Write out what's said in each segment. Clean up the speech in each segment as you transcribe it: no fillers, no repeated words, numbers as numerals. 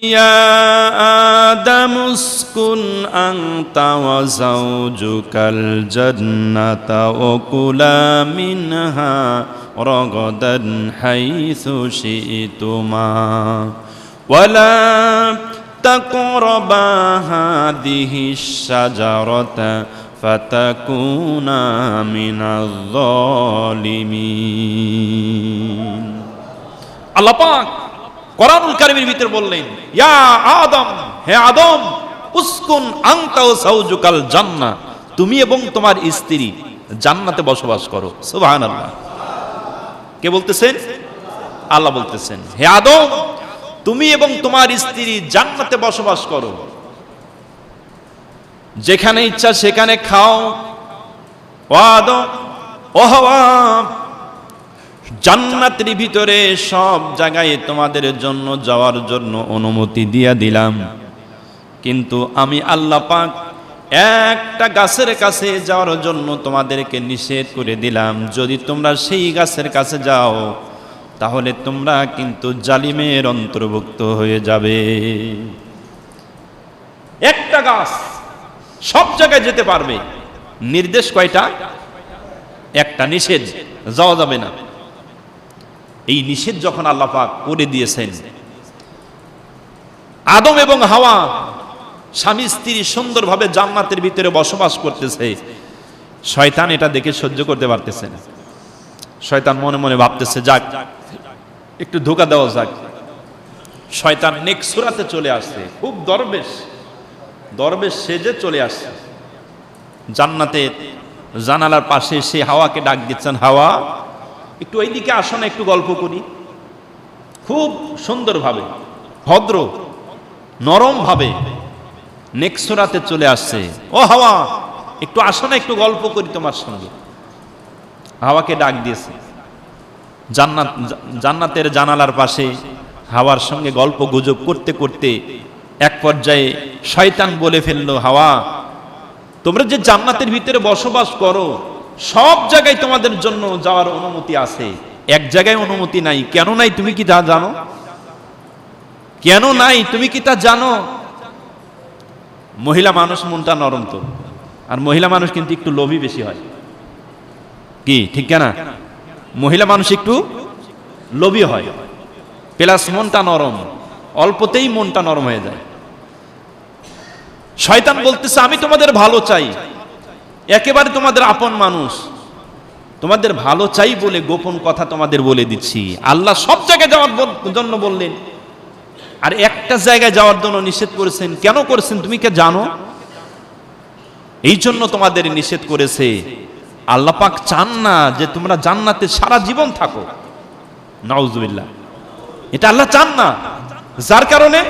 يا آدم اسكن أنت وزوجك الجنة وكلا منها رغدا حيث شئتما ولا تقربا هذه الشجرة فتكونا من الظالمين আল্লাহ পাক কোরআনুল কারীমের ভিতরে বললেন, ইয়া আদম, হে আদম, উসকুন আনতা ওয়া যাওজুকাল জান্নাহ, তুমি এবং তোমার স্ত্রী জান্নাতে বসবাস করো। সুবহানাল্লাহ। কে বলতেছেন? আল্লাহ বলতেছেন, হে আদম, তুমি এবং তোমার স্ত্রী জান্নাতে বসবাস করো, যেখানে ইচ্ছা সেখানে খাও। ও আদম, ও হাওয়া, জান্নাতের ভিতরে সব জায়গায় তোমাদের জন্য যাওয়ার জন্য অনুমতি দিয়ে দিলাম, কিন্তু আমি আল্লাহ পাক একটা গাছের কাছে যাওয়ার জন্য তোমাদেরকে নিষেধ করে দিলাম। যদি তোমরা সেই গাছের কাছে যাও তাহলে তোমরা কিন্তু জালিমের অন্তর্ভুক্ত হয়ে যাবে। একটা গাছ, সব জায়গায় যেতে পারবে, নির্দেশ কয়টা? একটা, নিষেধ, যাওয়া যাবে না। এই নিষেধ যখন আল্লাহ পাক করে দিয়েছেন, আদম এবং হাওয়া স্বামী স্ত্রী সুন্দরভাবে জান্নাতের ভিতরে বসবাস করতেছে, শয়তান এটা দেখে সহ্য করতে পারতেছে না। শয়তান মনে মনে ভাবতেছে, যাক একটু ধোঁকা দেওয়া যাক। শয়তান নেক্সট সূরাতে চলে আসছে, খুব দরবেশ সেজে চলে আসছে জান্নাতের জানালার পাশে। সে হাওয়াকে ডাক দিচ্ছেন, হাওয়া একটু এইদিকে আসো না, একটু গল্প করি। খুব সুন্দরভাবে, ভদ্র নরম ভাবে নেক্সট সূরাতে চলে আসছে, ও হাওয়া একটু আসো না, একটু গল্প করি তোমার সঙ্গে। হাওয়াকে ডাক দিয়েছে জান্নাতের জানালার পাশে। হাওয়ার সঙ্গে গল্প গুজব করতে করতে এক পর্যায়ে শয়তান বলে ফেললো, হাওয়া তোমরা যে জান্নাতের ভিতরে বসবাস করো, সব জায়গায় তোমাদের জন্য যাওয়ার অনুমতি আছে, এক জায়গায় অনুমতি নাই। কেন নাই তুমি কি তা জানো? কেন নাই তুমি কি তা জানো? মহিলা মানুষ মনটা নরম তো, আর মহিলা মানুষ কিন্তু একটু লোভী বেশি হয়, কি ঠিক না? মহিলা মানুষ একটু লোভী হয়, প্লাস মনটা নরম, অল্পতেই মনটা নরম হয়ে যায়। শয়তান বলতেছে, আমি তোমাদের ভালো চাই, একেবারে তোমাদের আপন মানুষ, তোমাদের ভালো চাই বলে গোপন কথা তোমাদের বলে দিচ্ছি। আল্লাহ সব জায়গায় যাওয়ার জন্য বললেন, আর একটা জায়গায় যাওয়ার জন্য নিষেধ করেছেন। কেন করেছেন তুমি কে জানো? এই জন্য তোমাদের নিষেধ করেছে। আল্লাহ পাক চান না যে তোমরা জান্নাতে সারা জীবন থাকো, নাউজুবিল্লাহ, এটা আল্লাহ চান না। যার কারণে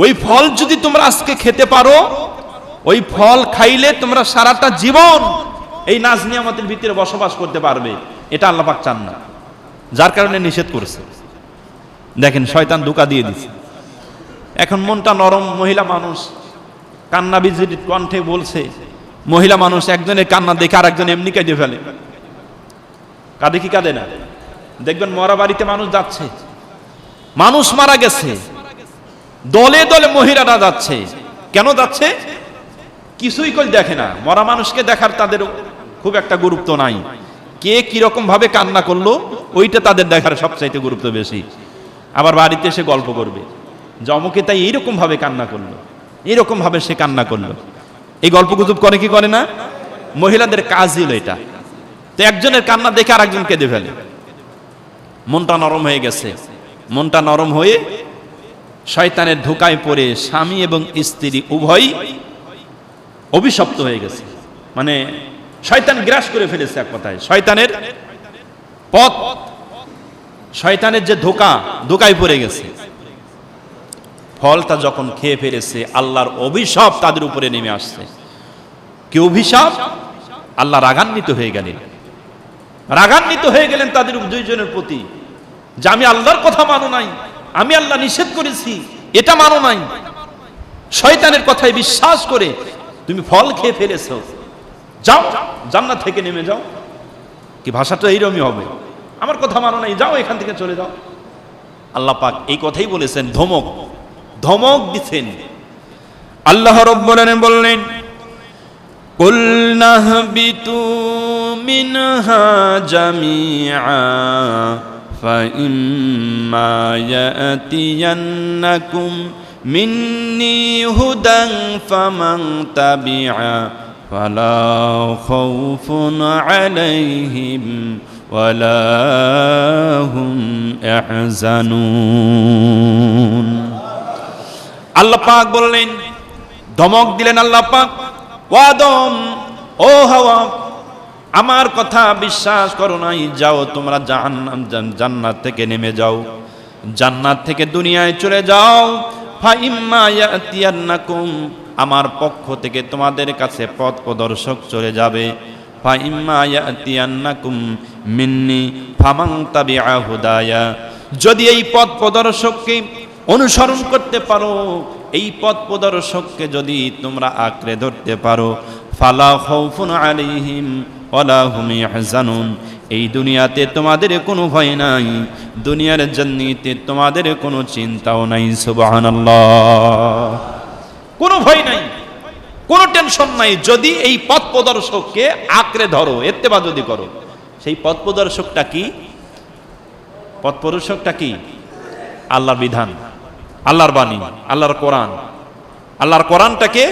ওই ফল যদি তোমরা আজকে খেতে পারো, ওই ফল খাইলে তোমরা সারাটা জীবন এই নাজ নিয়ামতের ভিতরে বসবাস করতে পারবে, এটা আল্লাহ পাক চান না। যার কারণে নিষেধ করেছে। দেখেন শয়তান ধোঁকা দিয়ে দিচ্ছে। এখন মনটা নরম, মহিলা মানুষ কান্না বিজির কণ্ঠে বলছে, মহিলা মানুষ একজনের কান্না দেখে আর একজন এমনি কেঁদে ফেলে। কাঁদে কি কাঁদে না? দেখবেন মরা বাড়িতে মানুষ যাচ্ছে, মানুষ মারা গেছে, দলে দলে মহিলারা যাচ্ছে। কেন যাচ্ছে? কিছুই কই দেখে না, মরা মানুষকে দেখার তাদের খুব একটা গুরুত্ব নাই। কে কিরকম ভাবে কান্না করলো ওইটা তাদের দেখার সবচাইতে গুরুত্ব বেশি। আবার বাড়িতে এসে গল্প করবে, যে অমুকে তাই এইরকম ভাবে কান্না করলো, এইরকম ভাবে সে কান্না করলো। এই গল্প গুজব করে কি করে না? মহিলাদের কাজ হলো এটা। তো একজনের কান্না দেখে আর একজন কেঁদে ফেলে। মনটা নরম হয়ে গেছে, মনটা নরম হয়ে শয়তানের ধোঁকায় পড়ে স্বামী এবং স্ত্রী উভয়ই অভিশপ্ত হয়ে গেছে। মানে শয়তান গ্রাস করে ফেলেছে এক কথায়। শয়তানের পথ, শয়তানের যে ধোঁকায় পড়ে গেছে। ফলটা যখন খেয়ে ফেলেছে, আল্লাহর অভিশাপ তাদের উপরে নেমে আসছে। কি অভিশাপ? আল্লাহ রাগান্বিত হয়ে গেলেন তাদের দুইজনের প্রতি, যে আমি আল্লাহর কথা মানো নাই, আমি আল্লাহ নিষেধ করেছি এটা মানো নাই, শয়তানের কথায় বিশ্বাস করে তুমি ফল খেয়ে ফেলেছো, যাও জান্নাত থেকে নেমে যাও। কি ভাষাটা এইরকমই হবে, আমার কথা মানো নাই, যাও এখান থেকে চলে যাও। আল্লাহ পাক এই কথাই বলেছেন, ধমক ধমক দিচ্ছেন। আল্লাহ রাব্বুল আলামিন বললেন, কুল নাহবিতু মিনহা জামিআ ফাইম্মা ইয়াতিয়ান্নাকুম মিন্নি হুদান ফামান তাবিআ ফালা খাউফুন আলাইহিম ওয়ালা হুম ইয়াহজানুন। আল্লাহ পাক বললেন, ধমক দিলেন আল্লাহ পাক, ও আদম, ও হাওয়া, আমার কথা বিশ্বাস করো নাই, যাও তোমরা জান্নাত থেকে নেমে যাও, জান্নাত থেকে দুনিয়ায় চলে যাও। ফাইম্মা ইয়াতিয়ান্নাকুম, আমার পক্ষ থেকে তোমাদের কাছে পথ প্রদর্শক চলে যাবে। ফাইম্মা ইয়াতিয়ান্নাকুম মিন্নি ফামান তাবিআ হুদায়া, যদি এই পথ প্রদর্শককে অনুসরণ করতে পারো, এই পথ প্রদর্শককে যদি তোমরা আঁকড়ে ধরতে পারো, ফালা খাউফুন আলাইহিম ওয়ালা হুম ইয়াহজানুন, এই দুনিয়াতে তোমাদের কোনো ভয় নাই, দুনিয়ার জান্নাতে তোমাদের কোনো চিন্তাও নাই। সুবহানাল্লাহ। কোনো ভয় নাই, কোনো টেনশন নাই, যদি এই পথ প্রদর্শককে আঁকড়ে ধরো, ইত্তেবা যদি করো। সেই পথ প্রদর্শকটা কি? পথ প্রদর্শকটা কি? আল্লাহর বিধান, আল্লাহর বাণী, আল্লাহর কোরআন। আল্লাহর কোরআনটাকে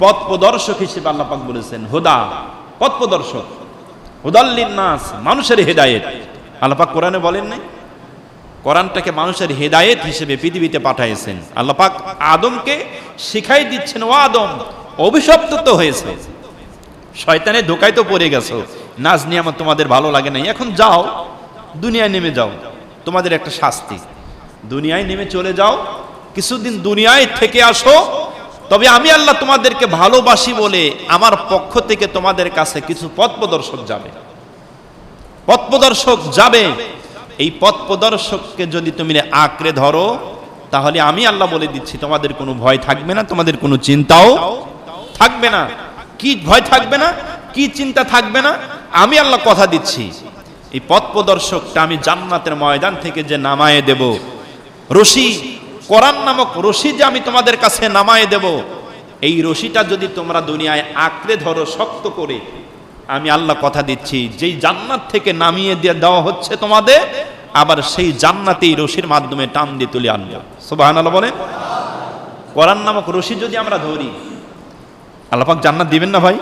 পথ প্রদর্শক হিসেবে আল্লাহ পাক বলেছেন, হুদা, পথ প্রদর্শক, হুদাল্লিন নাস, মানুষের হেদায়েত। আল্লাহ পাক কোরআনে বলেন নাই? কোরআনটাকে মানুষের হেদায়েত হিসেবে পৃথিবীতে পাঠিয়েছেন। আল্লাহ পাক আদমকে শিখাই দিচ্ছেন, ও আদম, অভিশপ্ত তো হয়েছে, শয়তানের ধোকায় তো পড়ে গেছো, নাজ নিয়ামত তোমাদের ভালো লাগে নাই, এখন যাও দুনিয়ায় নেমে যাও, তোমাদের একটা শাস্তি, দুনিয়ায় নেমে চলে যাও, কিছুদিন দুনিয়ায় থেকে আসো, তবে আমি আল্লাহ তোমাদেরকে ভালোবাসি বলে আমার পক্ষ থেকে তোমাদের কাছে কিছু পথ প্রদর্শক যাবে, পথ প্রদর্শক যাবে। এই পথ প্রদর্শককে যদি তুমি আঁকড়ে ধরো, তাহলে আমি আল্লাহ বলে দিচ্ছি, তোমাদের কোনো ভয় থাকবে না, তোমাদের কোনো চিন্তাও থাকবে না। কি ভয় থাকবে না, কি চিন্তা থাকবে না? আমি আল্লাহ কথা দিচ্ছি, এই পথ প্রদর্শকটা আমি জান্নাতের ময়দান থেকে যে নামায়ে দেব, রশি, কোরআন নামক রশি যে আমি তোমাদের কাছে নামায়ে দেব, এই রশিটা যদি তোমরা দুনিয়ায় আঁকড়ে ধরো শক্ত করে, আমি আল্লাহ কথা দিচ্ছি, যেই জান্নাত থেকে নামিয়ে দিয়ে দেওয়া হচ্ছে তোমাদের, আবার সেই জান্নাতেই রশির মাধ্যমে টান দিয়ে তুলে আনবো। সুবহানাল্লাহ বলেন। কোরআন নামক রশি যদি আমরা ধরি, আল্লাহ পাক জান্নাত দিবেন না ভাই?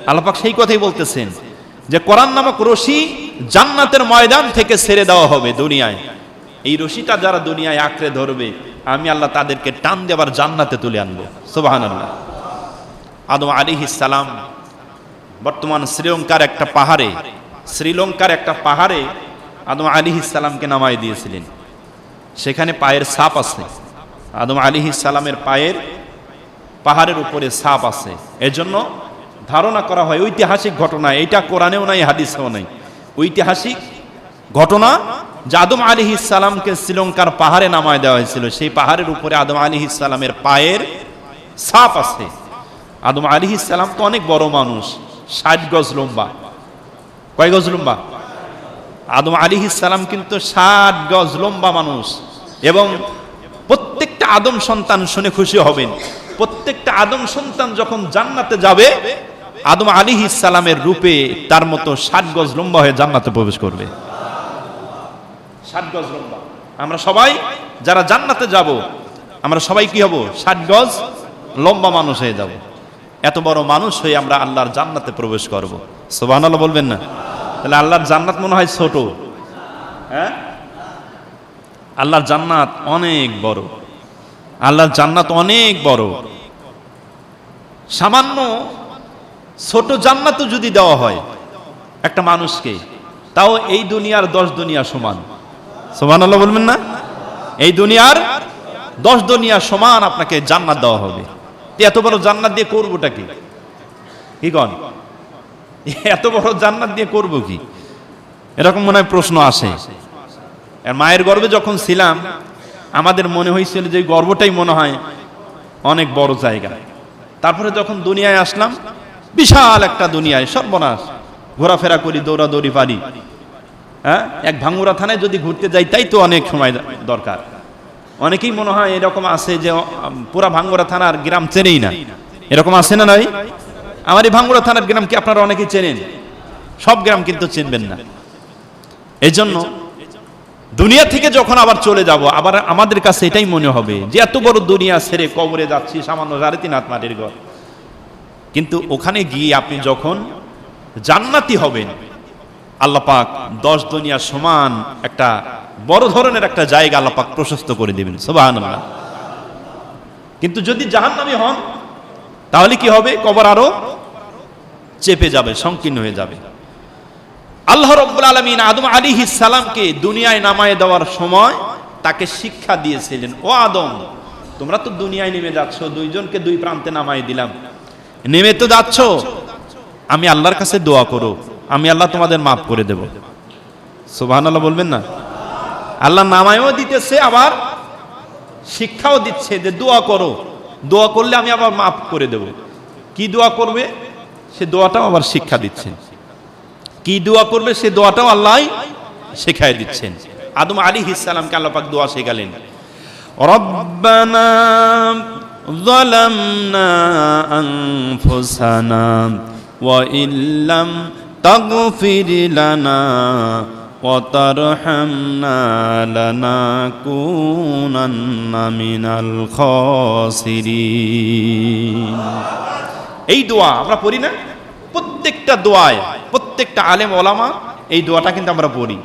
আল্লাহ পাক সেই কথাই বলতেছেন যে কোরআন নামক রশি জান্নাতের ময়দান থেকে ছেড়ে দেওয়া হবে দুনিয়ায়। এই রশিটা যারা দুনিয়ায় আঁকড়ে ধরবে, আমি আল্লাহ তাদেরকে টান দিয়ে আবার জান্নাতে তুলে আনবো। সুবহানাল্লাহ। আদম আলাইহিস সালাম বর্তমান শ্রীলঙ্কার একটা পাহাড়ে আদম আলাইহিস সালামকে নামায় দিয়েছিলেন। সেখানে পায়ের ছাপ আছে, আদম আলাইহিস সালামের পায়ের পাহাড়ের উপরে ছাপ আছে। এজন্য ধারণা করা হয়, ঐতিহাসিক ঘটনা, এটা কোরআনেও নাই, হাদিসেও নাই, ঐতিহাসিক ঘটনা যে আদম আলাইহিস সালামকে শ্রীলঙ্কার পাহাড়ে নামায় দেওয়া হয়েছিল। সেই পাহাড়ের উপরে আদম আলাইহিস সালামের পায়ের ছাপ আছে। আদম আলাইহিস সালাম তো অনেক বড় মানুষ, 60 গজ লম্বা। কয় গজ লম্বা? আদম আলাইহিস সালাম কিন্তু 60 গজ লম্বা মানুষ। এবং প্রত্যেকটা আদম সন্তান শুনে খুশি হবেন, প্রত্যেকটা আদম সন্তান যখন জান্নাতে যাবে, আদম আলাইহিস সালামের রূপে তার মতো 60 গজ লম্বা হয়ে জান্নাতে প্রবেশ করবে। 60 গজ লম্বা। আমরা সবাই যারা জান্নাতে যাব, আমরা সবাই কি হব? 60 গজ লম্বা মানুষ হয়ে যাব। এত বড় মানুষ হয়ে আমরা আল্লাহর জান্নাতে প্রবেশ করব। সুবহানাল্লাহ বলবেন না? তাহলে আল্লাহর জান্নাত মনে হয় ছোট? হ্যাঁ, আল্লাহর জান্নাত অনেক বড়। আল্লাহর জান্নাত অনেক বড়। সামান্য ছোট জান্নাতও যদি দেওয়া হয় একটা মানুষকে, তাও এই দুনিয়ার 10 দুনিয়া সমান। সুবহানাল্লাহ বলবেন না? এই দুনিয়ার 10 দুনিয়া সমান আপনাকে জান্নাত দেওয়া হবে। এত বড় জান্নাত দিয়ে করবোটা কি? কি কন? এত বড় জান্নাত দিয়ে করব কি? এরকম মনে হয় প্রশ্ন আসে। আর মায়ের গর্ভে যখন ছিলাম, আমাদের মনে হয়েছিল যে গর্ভটাই মনে হয় অনেক বড় জায়গা। তারপরে যখন দুনিয়ায় আসলাম, বিশাল একটা দুনিয়ায়, সর্বনাশ, ঘোরাফেরা করি, দৌড়াদৌড়ি পারি। হ্যাঁ, এক ভাঙ্গুরা থানায় যদি ঘুরতে যাই, তাই তো অনেক সময় দরকার। অনেকেই মনে হয় এরকম আছে যে পুরা ভাঙ্গুড়া থানার গ্রাম চেনেই না, এরকম আছে না নাই? আমার এই ভাঙ্গুড়া থানার গ্রাম কি আপনারা অনেকেই চেনেন, সব গ্রাম কিন্তু চিনবেন না। এই জন্য দুনিয়া থেকে যখন আবার চলে যাব, আবার আমাদের কাছে এটাই মনে হবে যে এত বড় দুনিয়া ছেড়ে কবরে যাচ্ছি, সামান্য 3.5 হাত মাটির ঘর। কিন্তু ওখানে গিয়ে আপনি যখন জান্নাতি হবেন, আল্লাহ পাক 10 দুনিয়া সমান একটা বড় ধরনের একটা জায়গা আল্লাহ পাক প্রশস্ত করে দিবেন, সুবহানাল্লাহ। কিন্তু যদি জাহান্নামী হন তাহলে কি হবে? কবর আরো চেপে যাবে, সংকীর্ণ হয়ে যাবে। আল্লাহ রাব্বুল আলামিন আদম আলাইহিস সালামকে দুনিয়ায় নামায় দেওয়ার সময় তাকে শিক্ষা দিয়েছিলেন, ও আদম, তোমরা তো দুনিয়ায় নেমে যাচ্ছ, দুইজনকে দুই প্রান্তে নামায় দিলাম, নেমে তো যাচ্ছ, আমি আল্লাহর কাছে দোয়া করো, আমি আল্লাহ তোমাদের মাফ করে দেব। সুবহানাল্লাহ বলবেন না? আল্লাহ নামায়ও দিতেছে, আবার শিক্ষাও দিচ্ছে যে দোয়া করো, দোয়া করলে আমি আবার মাফ করে দেব। কি দোয়া করবে সে দোয়াটাও আবার শিক্ষা দিচ্ছেন, কি দোয়া করবে সে দোয়াটাও আল্লাহ শেখায় দিচ্ছেন। আদম আলাইহিস সালামকে আল্লাহ পাক দোয়া শেখালেন, রব্বানা যালামনা আনফুসানা ওয়া ইল্লাম তাগফির লানা ওয়া তারহামনা লানাকুনান্না মিনাল খাসিরিন। এই দোয়া আমরা পড়ি না? প্রত্যেকটা দোয়ায় প্রত্যেকটা আলেম ওলামা এই দোয়াটা কিন্তু আমরা পড়ি।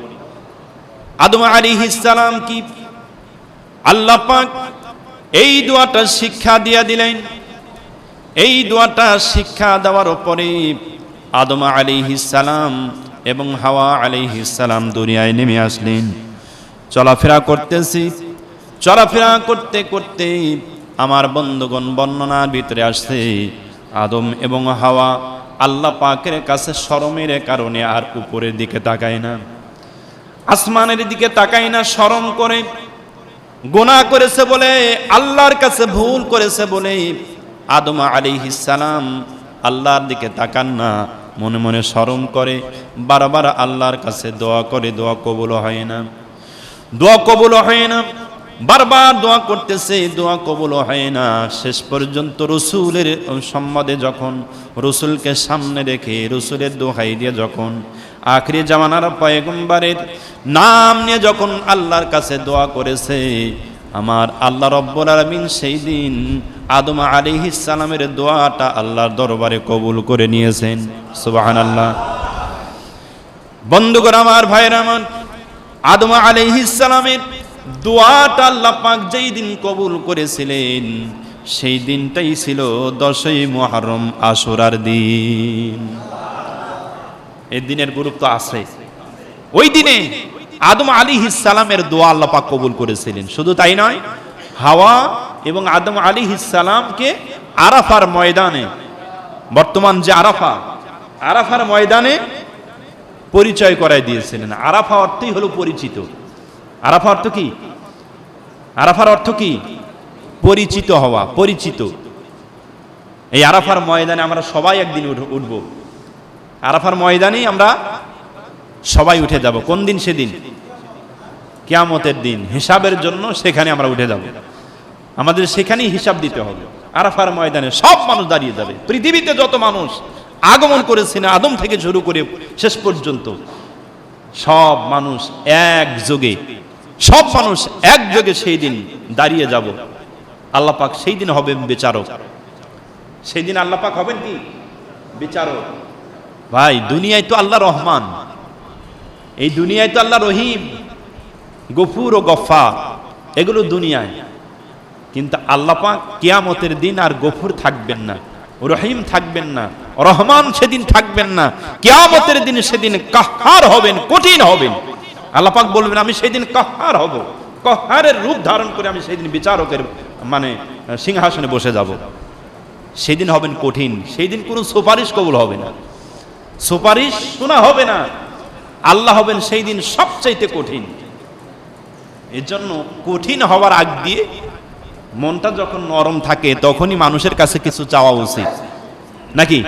আদম আলাইহিস সালাম কি আল্লাহ পাক এই দোয়াটা শিক্ষা দিয়ে দিলেন। এই দোয়াটা শিক্ষা দেওয়ার পরে আদম আলাইহিস সালাম এবং হাওয়া আলাইহিস সালাম দুনিয়ায় নেমে আসলেন। চলাফেরা করতেছি, চলাফেরা করতে করতে আমার বন্ধুগণ বর্ণনার ভিতরে আসছে আদম এবং হাওয়া আল্লাহ পাকের কাছে শরমের কারণে আর উপরের দিকে তাকায় না, আসমানের দিকে তাকায় না, শরম করে, গুনাহ করেছে বলে, আল্লাহর কাছে ভুল করেছে বলে আদম আলাইহিস সালাম আল্লাহর দিকে তাকান না, মনে মনে শরম করে, বারবার আল্লাহর কাছে দোয়া করে, দোয়া কবুল হয় না, দোয়া কবুল হয় না, বারবার দোয়া করতেছে, দোয়া কবুল হয় না। শেষ পর্যন্ত রসুলের সম্বন্ধে যখন রসুলকে সামনে রেখে রসুলের দোহাই দিয়ে যখন আখিরি জামানার পয়গম্বরের নাম নিয়ে যখন আল্লাহর কাছে দোয়া করেছে, আমার আল্লাহ রব্বুল আলামিন সেই দিন আদম আলাইহিস সালামের দোয়াটা আল্লাহর দরবারে কবুল করে নিয়েছেন। সুবহানাল্লাহ। বন্ধুগণ আমার, ভাইরা আমার, আদম আলাইহিস সালামের দোয়াটা আল্লাহ পাক যেই দিন কবুল করেছিলেন সেই দিনটাই ছিল 10ই মুহররম, আশুরার দিন। এই দিনের গুরুত্ব আছে। ওই দিনে আদম আলাইহিস সালামের দোয়া আল্লাহ পাক কবুল করেছিলেন। শুধু তাই নয়, হাওয়া এবং আদম আলাইহিস সালামকে আরাফার ময়দানে, বর্তমান যে আরাফা, আরাফার ময়দানে পরিচয় করায় দিয়েছিলেন। আরাফা অর্থই হলো পরিচিত। আরাফা অর্থ কি? আরাফার অর্থ কি? পরিচিত হওয়া, পরিচিত। এই আরাফার ময়দানে আমরা সবাই একদিন উঠব। আরাফার ময়দানেই আমরা সবাই উঠে যাব। কোন দিন? সেদিন কিয়ামতের দিন। হিসাবের জন্য সেখানে আমরা উঠে যাব। আমাদের সেখানেই হিসাব দিতে হবে। আরাফার ময়দানে সব মানুষ দাঁড়িয়ে যাবে। পৃথিবীতে যত মানুষ আগমন করেছে না, আদম থেকে শুরু করে শেষ পর্যন্ত, সব মানুষ একযোগে, সব মানুষ একযোগে সেই দিন দাঁড়িয়ে যাব। আল্লাহ পাক সেই দিন হবেন বিচারক। সেই দিন আল্লাহ পাক হবেন কি? বিচারক। ভাই, দুনিয়ায় তো আল্লাহ রহমান, এই দুনিয়ায় তো আল্লাহ রহিম, গফুর ও গফফার, এগুলো দুনিয়ায়। কিন্তু আল্লাহ পাক কিয়ামতের দিন আর গফুর থাকবেন না, রহিম থাকবেন না, রহমান সেদিন থাকবেন না। কিয়ামতের দিন সেদিন কাহ্হার হবেন, কঠিন হবেন। আল্লাহ পাক বলবেন আমি সেদিন কাহ্হার হব, কাহ্হারের রূপ ধারণ করে আমি সেদিন বিচারকের মানে সিংহাসনে বসে যাব। সেদিন হবেন কঠিন। সেই দিন কোনো সুপারিশ কবুল হবে না, সুপারিশ শোনা হবে না। আল্লাহ হবেন সেই দিন সবচাইতে কঠিন। এর জন্য কঠিন হওয়ার আগ দিয়ে মনটা যখন নরম থাকে তখনই মানুষের কাছে কিছু চাওয়া উচিত, নাকি?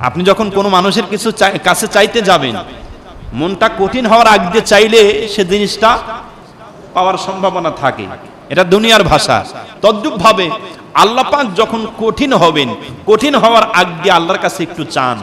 আপনি যখন কোনো মানুষের কিছু কাছে চাইতে যাবেন, মনটা কঠিন হওয়ার আগ দিয়ে চাইলে সে জিনিসটা পাওয়ার সম্ভাবনা থাকে। এটা দুনিয়ার ভাষা। তদ্রূপ ভাবে আল্লাহ পাক যখন কঠিন হবেন, কঠিন হওয়ার আগ দিয়ে আল্লাহর কাছে একটু চান,